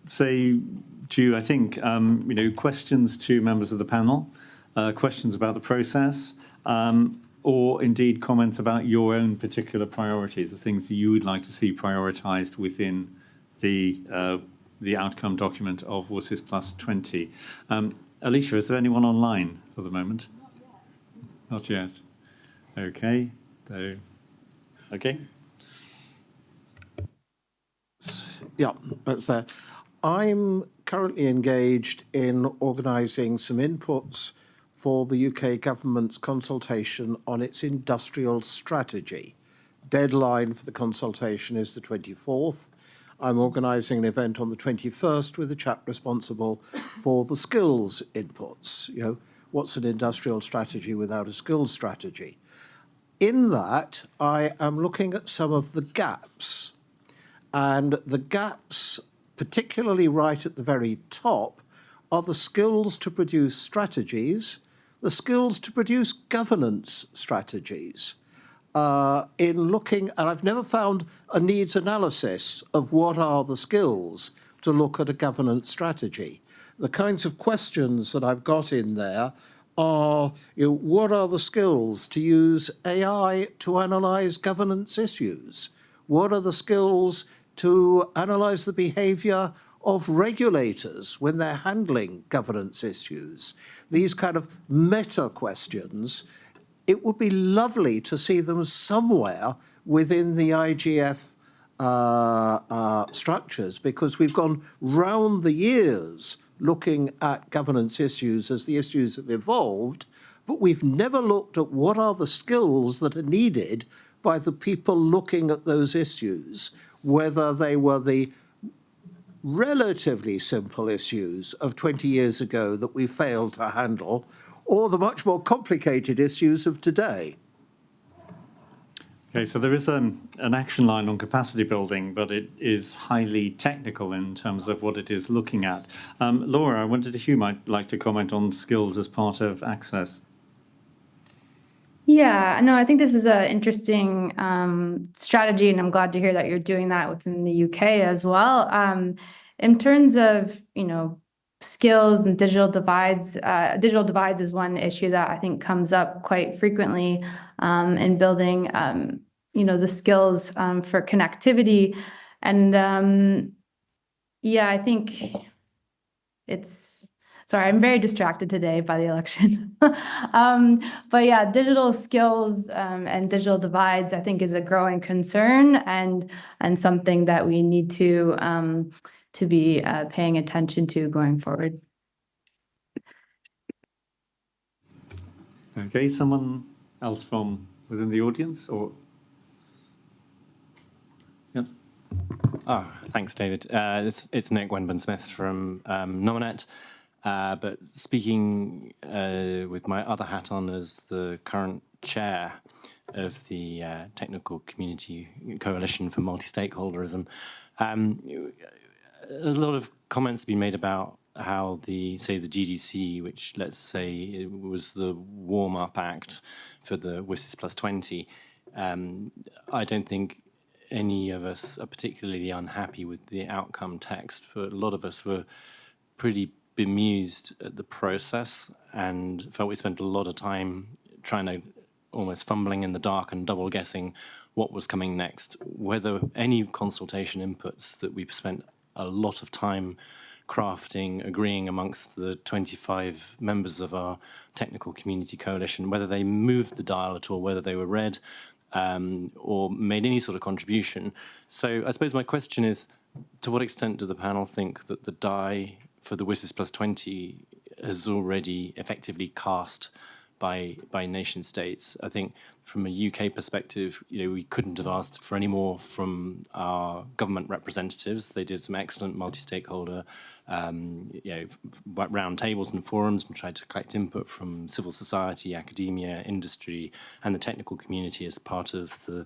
say to you, I think, questions to members of the panel, questions about the process, or indeed comments about your own particular priorities, the things that you would like to see prioritised within the outcome document of WSIS Plus 20. Alicia, is there anyone online for the moment? Not yet. Okay. So, okay. Yeah, that's there. I'm currently engaged in organising some inputs for the UK government's consultation on its industrial strategy. Deadline for the consultation is the 24th. I'm organising an event on the 21st with the chap responsible for the skills inputs. What's an industrial strategy without a skills strategy? In that, I am looking at some of the gaps. And the gaps, particularly right at the very top, are the skills to produce strategies, the skills to produce governance strategies. In looking, and I've never found a needs analysis of what are the skills to look at a governance strategy. The kinds of questions that I've got in there are, what are the skills to use AI to analyse governance issues? What are the skills to analyse the behaviour of regulators when they're handling governance issues? These kind of meta questions. It would be lovely to see them somewhere within the IGF structures, because we've gone round the years looking at governance issues as the issues have evolved, but we've never looked at what are the skills that are needed by the people looking at those issues. whether they were the relatively simple issues of 20 years ago that we failed to handle, or the much more complicated issues of today. Okay, so there is an action line on capacity building, but it is highly technical in terms of what it is looking at. Laura, I wondered if you might like to comment on skills as part of access. Yeah, no, I think this is an interesting strategy, and I'm glad to hear that you're doing that within the UK as well. In terms of, skills and digital divides is one issue that I think comes up quite frequently in building, the skills for connectivity. And yeah, I think sorry, I'm very distracted today by the election. But yeah, digital skills and digital divides, I think, is a growing concern and something that we need to be paying attention to going forward. Okay, someone else from within the audience, or? Yep. Thanks, David. It's Nick Wenburn-Smith from Nominet, but speaking with my other hat on as the current chair of the Technical Community Coalition for Multi-Stakeholderism. A lot of comments have been made about how the GDC, which let's say it was the warm-up act for the WSIS plus 20, I don't think any of us are particularly unhappy with the outcome text, but a lot of us were pretty bemused at the process and felt we spent a lot of time trying to almost fumbling in the dark and double guessing what was coming next, whether any consultation inputs that we spent a lot of time crafting, agreeing amongst the 25 members of our technical community coalition, whether they moved the dial at all, whether they were read or made any sort of contribution. So I suppose my question is, to what extent do the panel think that the die for the WSIS plus 20 has already effectively cast by nation states? I think from a UK perspective, we couldn't have asked for any more from our government representatives. They did some excellent multi-stakeholder round tables and forums and tried to collect input from civil society, academia, industry, and the technical community as part of the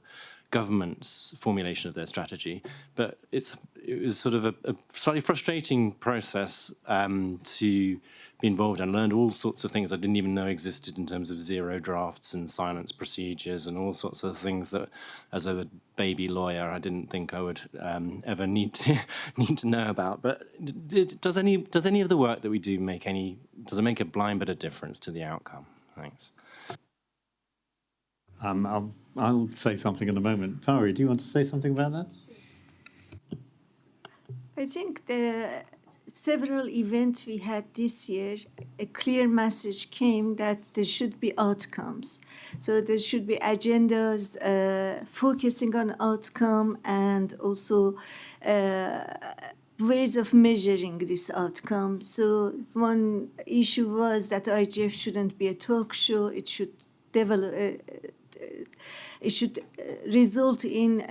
government's formulation of their strategy. But it was sort of a slightly frustrating process to be involved and learned all sorts of things I didn't even know existed in terms of zero drafts and silence procedures and all sorts of things that, as a baby lawyer, I didn't think I would ever need to know about. But does any of the work that we do does it make a blind bit of difference to the outcome? Thanks. I'll say something in a moment. Pari, do you want to say something about that? I think the several events we had this year, a clear message came that there should be outcomes. So there should be agendas focusing on outcome and also ways of measuring this outcome. So one issue was that IGF shouldn't be a talk show. It should develop. It should result in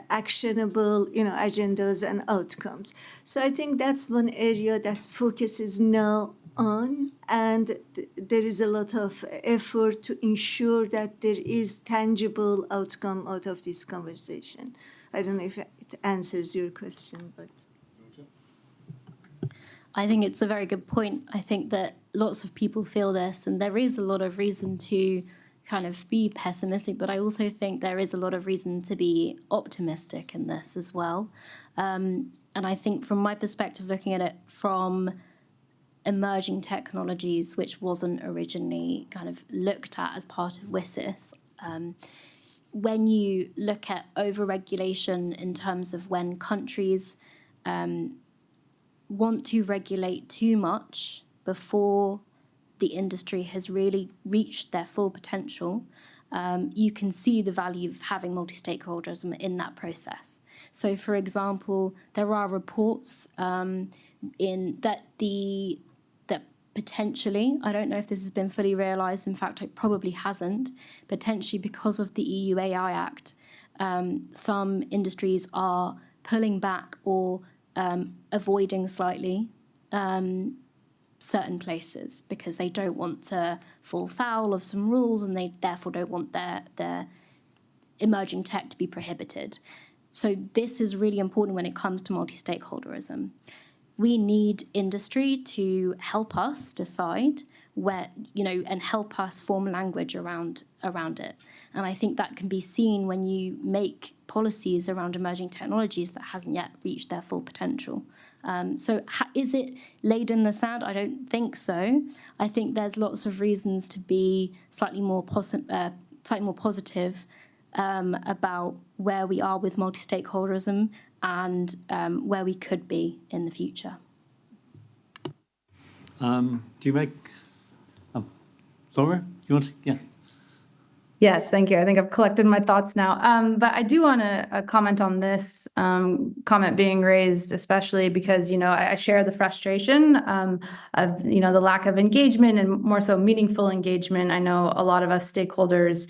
actionable, agendas and outcomes. So I think that's one area that focuses now on, and there is a lot of effort to ensure that there is tangible outcome out of this conversation. I don't know if it answers your question, but. I think it's a very good point. I think that lots of people feel this, and there is a lot of reason to kind of be pessimistic, but I also think there is a lot of reason to be optimistic in this as well. And I think from my perspective, looking at it from emerging technologies, which wasn't originally kind of looked at as part of WSIS, when you look at over-regulation in terms of when countries want to regulate too much before the industry has really reached their full potential, you can see the value of having multi-stakeholderism in that process. So, for example, there are reports that potentially, I don't know if this has been fully realised, in fact, it probably hasn't, potentially because of the EU AI Act, some industries are pulling back or avoiding slightly certain places because they don't want to fall foul of some rules, and they therefore don't want their emerging tech to be prohibited. So this is really important when it comes to multi-stakeholderism. We need industry to help us decide where, and help us form language around it. And I think that can be seen when you make policies around emerging technologies that hasn't yet reached their full potential. So is it laid in the sand? I don't think so. I think there's lots of reasons to be slightly more positive about where we are with multi-stakeholderism and where we could be in the future. Do you make... Laura, you want to... Yeah. Yes, thank you. I think I've collected my thoughts now. But I do want to comment on this comment being raised, especially because, I share the frustration of, the lack of engagement and more so meaningful engagement. I know a lot of us stakeholders,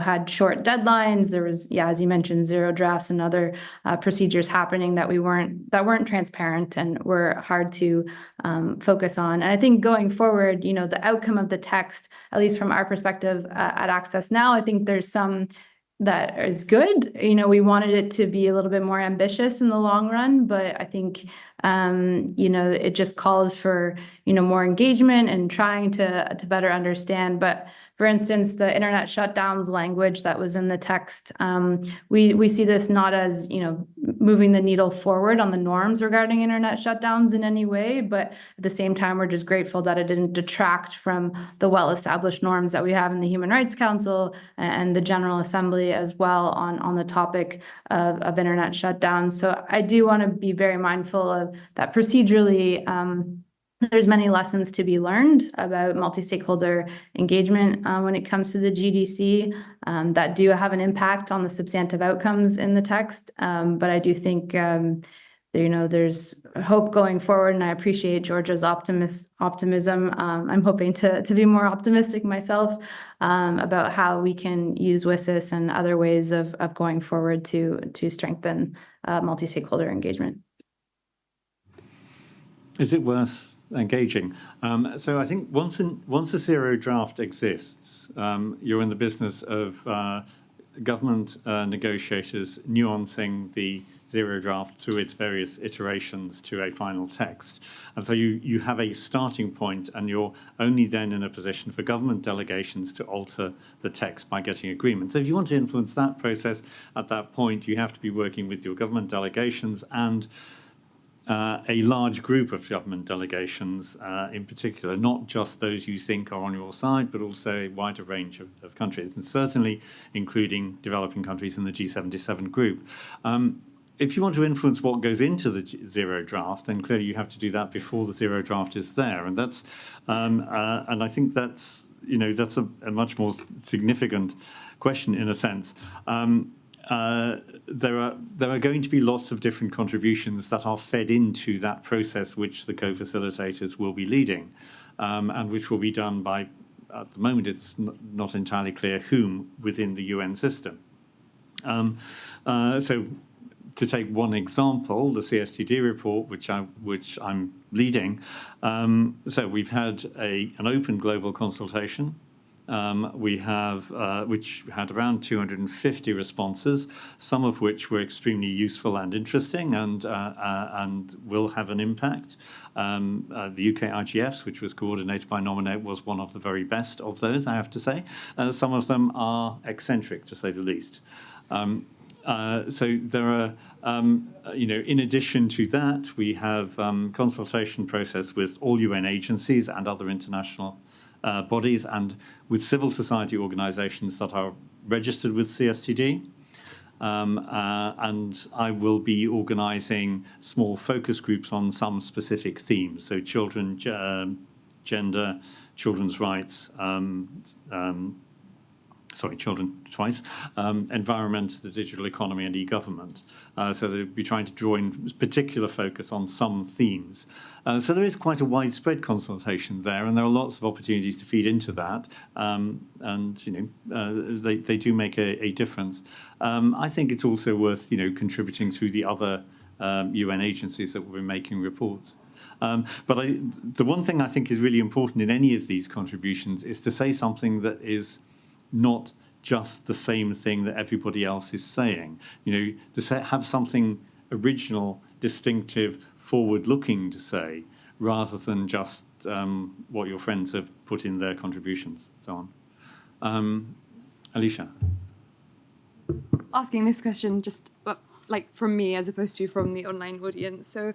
had short deadlines. There was, as you mentioned, zero drafts and other procedures happening that weren't transparent and were hard to focus on. And I think going forward, the outcome of the text, at least from our perspective at Access Now, I think there's some that is good. We wanted it to be a little bit more ambitious in the long run, but I think, it just calls for, more engagement and trying to better understand. But for instance, the internet shutdowns language that was in the text, we see this not as, moving the needle forward on the norms regarding internet shutdowns in any way, but at the same time, we're just grateful that it didn't detract from the well-established norms that we have in the Human Rights Council and the General Assembly as well on the topic of internet shutdowns. So I do want to be very mindful of that procedurally. There's many lessons to be learned about multi-stakeholder engagement when it comes to the GDC that do have an impact on the substantive outcomes in the text. But I do think, there's hope going forward, and I appreciate Georgia's optimism. I'm hoping to be more optimistic myself about how we can use WSIS and other ways of going forward to strengthen multi-stakeholder engagement. Is it worth engaging? So I think once a zero draft exists, you're in the business of government negotiators nuancing the zero draft through its various iterations to a final text. And so you have a starting point, and you're only then in a position for government delegations to alter the text by getting agreement. So if you want to influence that process at that point, you have to be working with your government delegations and a large group of government delegations in particular, not just those you think are on your side, but also a wider range of countries, and certainly including developing countries in the G77 group. If you want to influence what goes into the zero draft, then clearly you have to do that before the zero draft is there, and that's and I think that's that's a much more significant question in a sense. There are going to be lots of different contributions that are fed into that process, which the co-facilitators will be leading, and which will be done by, at the moment, it's not entirely clear whom within the UN system. So, to take one example, the CSTD report, which I'm leading. So we've had an open global consultation. We have, which had around 250 responses, some of which were extremely useful and interesting and will have an impact. The UK IGFs, which was coordinated by Nominate, was one of the very best of those, I have to say. Some of them are eccentric, to say the least. So there are, in addition to that, we have consultation process with all UN agencies and other international bodies and with civil society organizations that are registered with CSTD. And I will be organizing small focus groups on some specific themes. So children, gender, children's rights, children twice, environment, the digital economy and e-government. So they'll be trying to draw in particular focus on some themes. So there is quite a widespread consultation there, and there are lots of opportunities to feed into that. They do make a difference. I think it's also worth, contributing through the other UN agencies that will be making reports. But the one thing I think is really important in any of these contributions is to say something that is not just the same thing that everybody else is saying. To have something original, distinctive, forward-looking to say, rather than just what your friends have put in their contributions, so on. Alicia. Asking this question just from me as opposed to from the online audience. So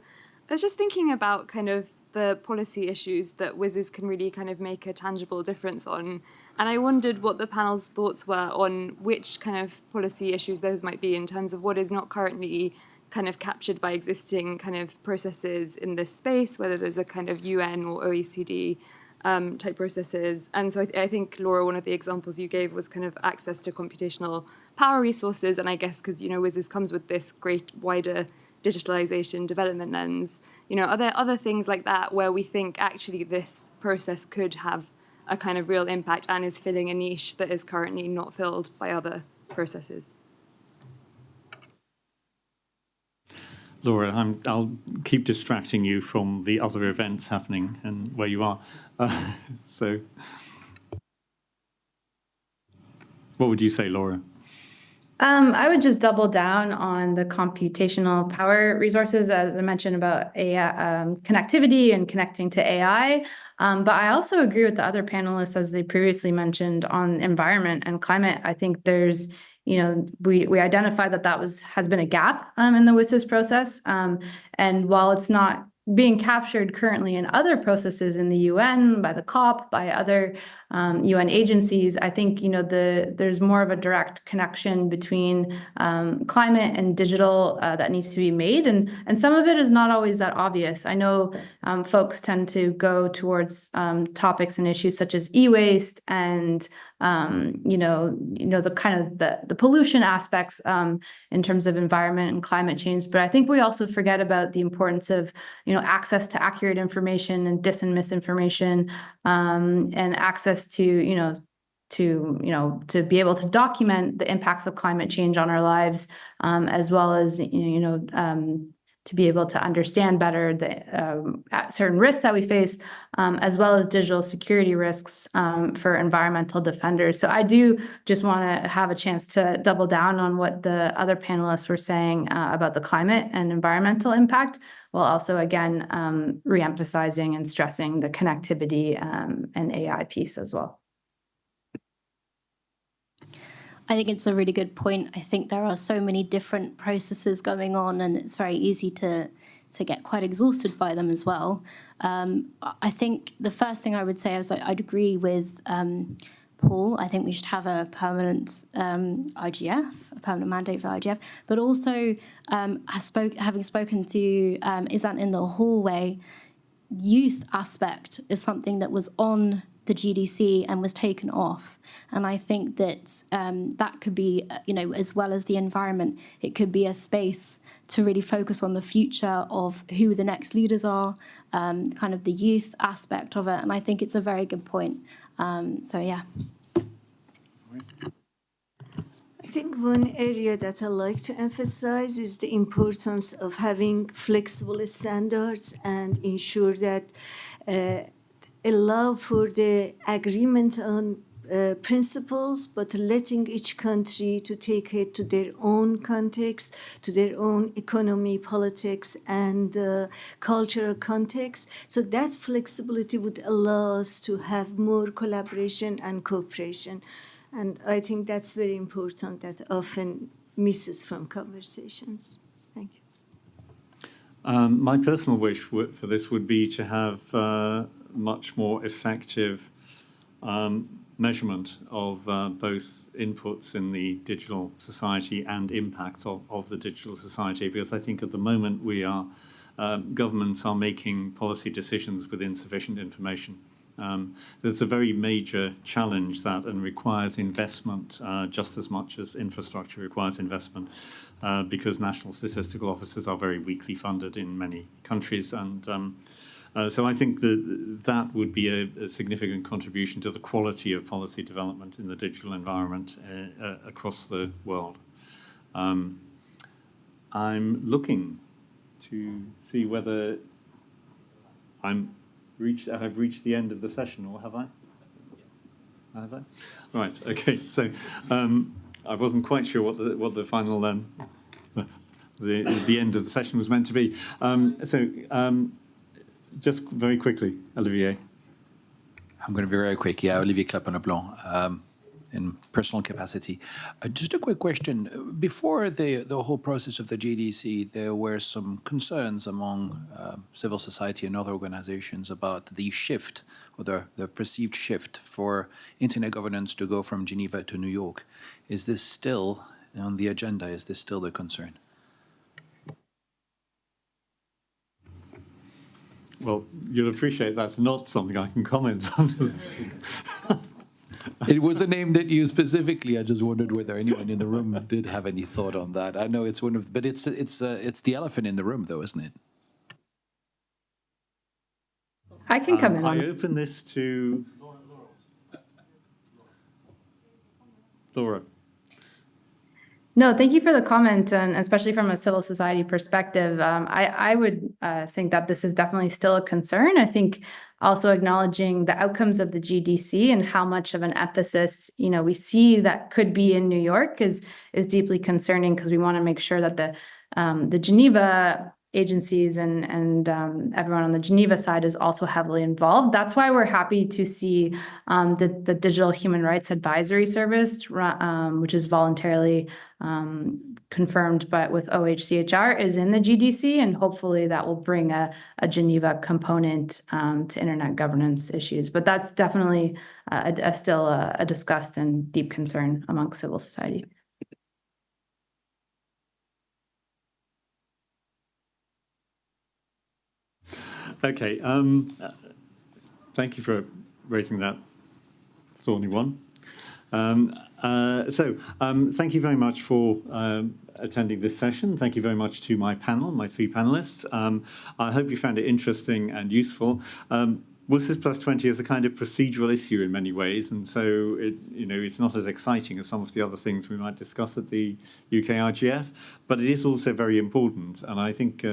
I was just thinking about kind of the policy issues that WSIS can really kind of make a tangible difference on. And I wondered what the panel's thoughts were on which kind of policy issues those might be in terms of what is not currently kind of captured by existing kind of processes in this space, whether those are kind of UN or OECD type processes. And so I think, Laura, one of the examples you gave was kind of access to computational power resources. And I guess because, WSIS comes with this great wider digitalization development lens, are there other things like that where we think actually this process could have a kind of real impact and is filling a niche that is currently not filled by other processes? Laura, I'll keep distracting you from the other events happening and where you are. So what would you say, Laura? I would just double down on the computational power resources, as I mentioned about AI, connectivity and connecting to AI. But I also agree with the other panelists, as they previously mentioned, on environment and climate. I think there's, we identified that has been a gap in the WSIS process. And while it's not being captured currently in other processes in the UN, by the COP, by other UN agencies, I think there's more of a direct connection between climate and digital that needs to be made, and some of it is not always that obvious. I know folks tend to go towards topics and issues such as e-waste and the kind of the pollution aspects in terms of environment and climate change, but I think we also forget about the importance of access to accurate information and dis and misinformation, and access to to be able to document the impacts of climate change on our lives, as well as to be able to understand better the certain risks that we face, as well as digital security risks for environmental defenders. So I do just want to have a chance to double down on what the other panelists were saying about the climate and environmental impact, while also, again, reemphasizing and stressing the connectivity and AI piece as well. I think it's a really good point. I think there are so many different processes going on, and it's very easy to get quite exhausted by them as well. I think the first thing I would say is I'd agree with Paul. I think we should have a permanent IGF, a permanent mandate for IGF, but also having spoken to Izan in the hallway, youth aspect is something that was on the GDC and was taken off. And I think that that could be, as well as the environment, it could be a space to really focus on the future of who the next leaders are, kind of the youth aspect of it. And I think it's a very good point. So, yeah. I think one area that I like to emphasize is the importance of having flexible standards and ensure that allow for the agreement on principles, but letting each country to take it to their own context, to their own economy, politics, and cultural context. So that flexibility would allow us to have more collaboration and cooperation. And I think that's very important, that often misses from conversations. Thank you. My personal wish for this would be to have much more effective measurement of both inputs in the digital society and impacts of the digital society, because I think at the moment governments are making policy decisions with insufficient information. There's a very major challenge that and requires investment just as much as infrastructure requires investment because national statistical offices are very weakly funded in many countries. And so I think that would be a significant contribution to the quality of policy development in the digital environment across the world. I'm looking to see whether I've reached the end of the session, or have I? Have I? Right. Okay. So I wasn't quite sure what the final the end of the session was meant to be. Just very quickly, Olivier. I'm going to be very quick. Yeah, Olivier Clapin-Leblanc, in personal capacity. Just a quick question. Before the whole process of the GDC, there were some concerns among civil society and other organizations about the shift, or the perceived shift for internet governance to go from Geneva to New York. Is this still on the agenda? Is this still the concern? Well, you'll appreciate that's not something I can comment on. It was a name that you specifically. I just wondered whether anyone in the room did have any thought on that. I know it's one of, but it's the elephant in the room, though, isn't it? I can come in on I this. open this to Laura. No, thank you for the comment, and especially from a civil society perspective. I would think that this is definitely still a concern. I think also acknowledging the outcomes of the GDC and how much of an emphasis, we see that could be in New York is deeply concerning, because we want to make sure that the Geneva agencies and everyone on the Geneva side is also heavily involved. That's why we're happy to see the Digital Human Rights Advisory Service, which is voluntarily confirmed, but with OHCHR, is in the GDC, and hopefully that will bring a Geneva component to internet governance issues. But that's definitely still a discussed and deep concern among civil society. Okay. Thank you for raising that thorny one. Thank you very much for attending this session. Thank you very much to my panel, my three panelists. I hope you found it interesting and useful. WSIS Plus 20 is a kind of procedural issue in many ways, and so it's not as exciting as some of the other things we might discuss at the UK IGF, but it is also very important, and I think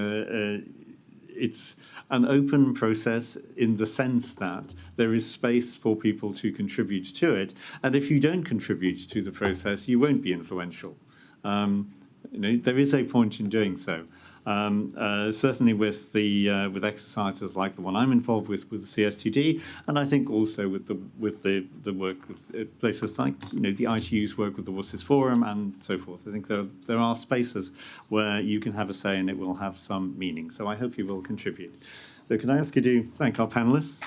it's an open process in the sense that there is space for people to contribute to it. And if you don't contribute to the process, you won't be influential. There is a point in doing so. Certainly with exercises like the one I'm involved with the CSTD, and I think also with the work with places like the ITU's work with the WSIS Forum and so forth. I think there are spaces where you can have a say and it will have some meaning. So I hope you will contribute. So can I ask you to thank our panelists?